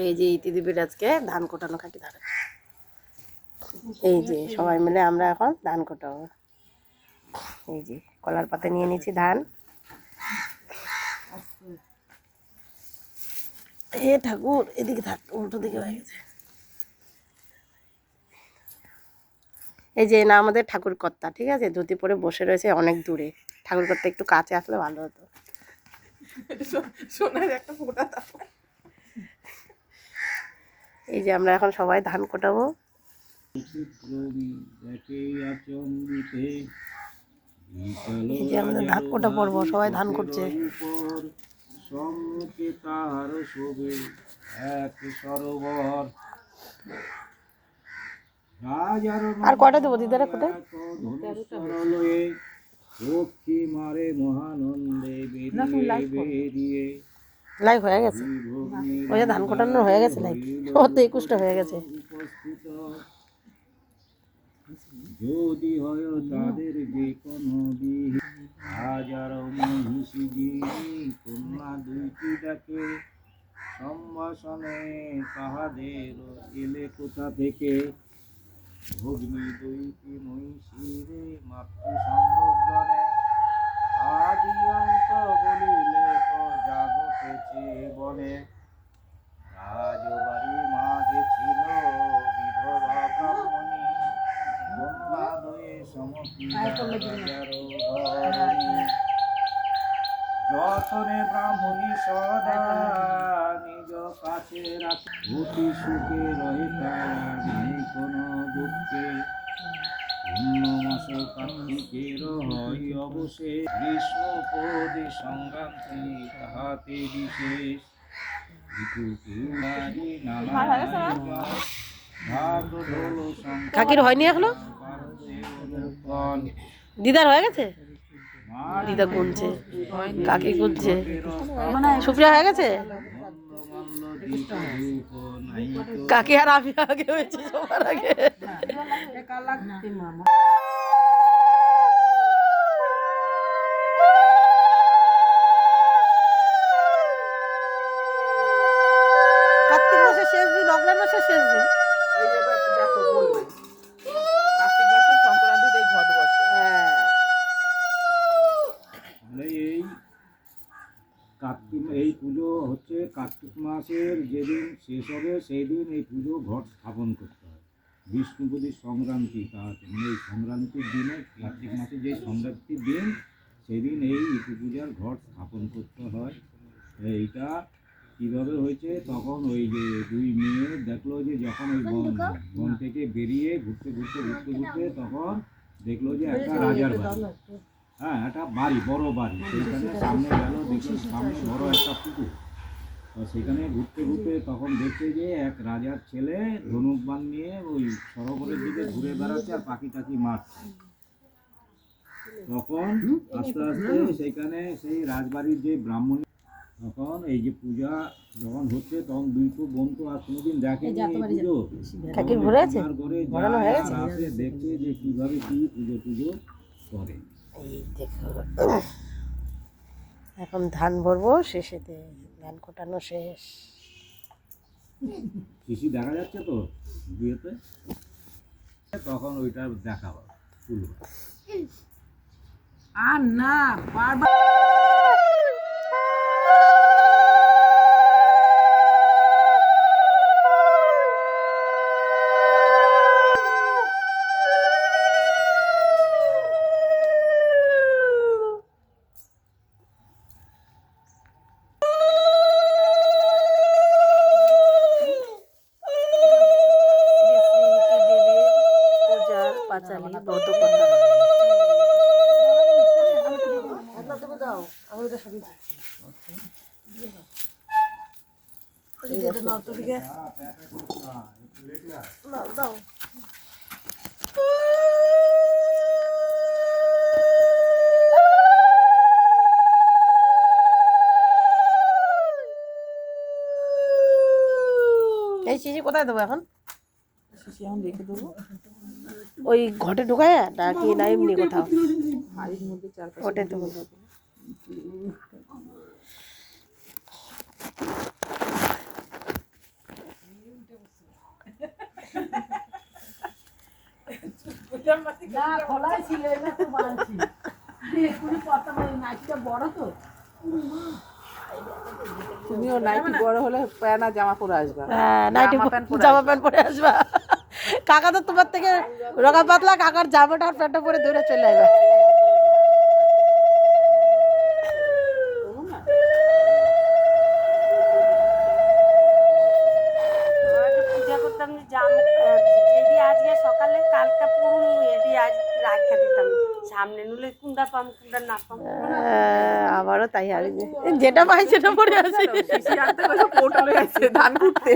এই যে ইতিদেবীর আজকে ধান কোটানো খাটি ধান। এই যে সবাই মিলে আমরা এখন ধান কোটাবো। এই যে কলার পাতে নিয়ে নিচ্ছি ধান। হে ঠাকুর, এদিকে থাক, উল্টো দিকে হয়ে গেছে। এই যে না আমাদের ঠাকুর কর্তা, ঠিক আছে, ধুতি পরে বসে রয়েছে অনেক দূরে। ঠাকুর কর্তা একটু কাছে আসলে ভালো হতো। সোনার একটা ফোঁটা। এই যে আমরা এখন সবাই ধান কোটাবো। এই যে আমাদের ধান কোটা পর্ব, সবাই ধান করছে। আর কয়টা দেবো দিদারা কোটে? লাইক হয়ে গেছে, ওই যে ধান কোটানো হয়ে গেছে, লাইক ও তো 21টা হয়ে গেছে। যদি হয় তাদের যে কোনো হাজার মহিষী কন্যা দুইটি ডাকে সম্ভাষণে তাহাদের এলে কোথা থেকে ভগ্নী দুইটি মহিষীরে মাতৃ সম্বোধনে আদি অন্ত বলিলে তো জাগতেছে বনে রাজবাড়ি মাঝে ছিল বিধবা ব্রাহ্মণী যতনে ব্রাহ্মণী সদা নিজ কাছে রাখে অতি সুখে রহে তারা নাই কোনো দুঃখে অন্য মাস কার্তিকের হয় অবশেষ গ্রীষ্ম পদে সংক্রান্তি তাহাতে বিশেষ কাকির হয়নি এখনো? দিদার হয়ে গেছে? দিদা গুনছে, কাকি গুনছে। সুপ্রিয়া হয়ে গেছে? কাকি আর আমি আগে হয়েছে সবার আগে। কার্তিক মাসের শেষ দিন, অগ্রহায়ণ মাসের শেষ দিন। এই পুজো হচ্ছে কার্তিক মাসের যেদিন শেষ হবে সেই দিন এই পুজো ঘট স্থাপন করতে হয়। বিষ্ণুপদীর সংক্রান্তি, মানে এই সংক্রান্তির দিনে কার্তিক মাসের যে সংক্রান্তির দিন সেদিন এই ইতি পূজার ঘট স্থাপন করতে হয়। এইটা কীভাবে হয়েছে, তখন ওই যে দুই মেয়ে দেখলো যে যখন ওই বন থেকে বেরিয়ে ঘুরতে তখন দেখলো যে একটা রাজার বাড়ি, হ্যাঁ একটা বাড়ি, বড় বাড়ি, সেইখানে সামনে গেল, দেখলো সামনে বড় একটা পুকুর। সেখানে ঘুরতে তখন দেখছে যে এক রাজার ছেলে ধনুক বাণ নিয়ে ওই সরোবরের দিকে ঘুরে বেড়াচ্ছে আর পাখি টাকি মারছে। তখন আস্তে আস্তে সেইখানে সেই রাজবাড়ির যে ব্রাহ্মণ, তখন এই যে পূজা যখন হচ্ছে তখন দুটো বোন তো আর কোনোদিন দেখেনি পুজো, দেখছে যে কিভাবে কি পুজো করে। এখন ধান ভরবো, শেষেতে ধান কোটানো শেষ। শিশি দেখা যাচ্ছে তো বিয়েতে, তখন ওইটা দেখাবো আর না বারবার। এই শিশি কোথায় দেবো এখন? শিশি এখন রেখে দেবো ওই ঘটে ঢুকায় নাকি না এমনি কোথাও ওটা দেবো। না খোলাই ছিল না তো বানছি এক্ষুনি পড়তে পারি নাইটিটা বড় তো তুমিও নাইটি বড় হলে প্যান্ট আর জামা পরে আসবা। হ্যাঁ নাইটি জামা প্যান্ট পরে জামা প্যান্ট পরে আসবা কাকা তো তোমার থেকে রোগা পাতলা কাকার জামাটা আর প্যান্টটা পরে দূরে চলে আসবে পূজা করতাম যেদি আজকে সকালে কালটা পুরো এদি আজ রাখা দিতাম সামনে নুলে কুন্ডা পাম কুন্ডা না পাম আমারও তাই আমি যেটা পাই সেটা পরে আসি শিশির আনতে কইছো পোর্টালে আছে ধান কুটতে।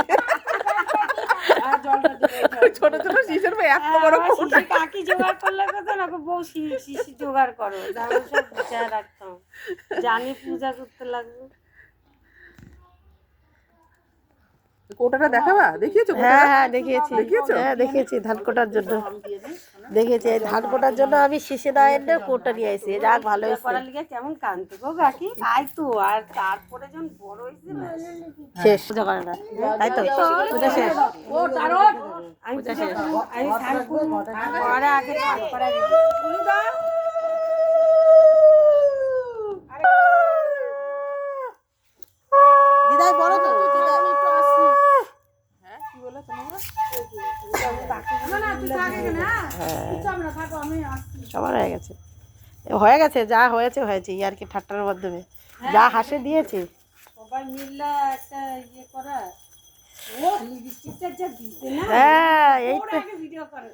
ছোট ছোট শিশির ভাই এত বড় পোর্টাল কাকি জোগাড় করলে কথা না বউ শিশি জোগাড় করো আমি সব গুছায় রাখতাম জানি পূজা করতে লাগবে। কোটাটা দেখাবা? দেখিয়েছো হ্যাঁ কোটাটা? হ্যাঁ দেখিয়েছি দেখিয়েছো? হ্যাঁ দেখিয়েছি ধান কোটার জন্য দেখিয়েছি এই ধান কোটার জন্য আমি শিশে দায়ের কোটা নিয়ে আসি যাক ভালো হয়েছে করার লিগে কেমন কানতে গো কাকি তাই তো আর তারপরে যখন বড় হয়েছে না শেষ পূজা করে না তাই তো পূজা শেষ আমি পূজা করবো, আমি স্নান করবো, করার আগে স্নান করা দিবি। দিদাই বড় তো দিদাই হ্যাঁ কি বলে তোমরা? সবার হয়ে গেছে হয়ে গেছে যা হয়েছে হয়েছে আর কি ঠাট্টার মাধ্যমে যা হাসে দিয়েছে সবাই মিললে একটা ইয়ে করা ও লিপস্টিকটা যা দিতে না হ্যাঁ এই ওর আগে ভিডিও করে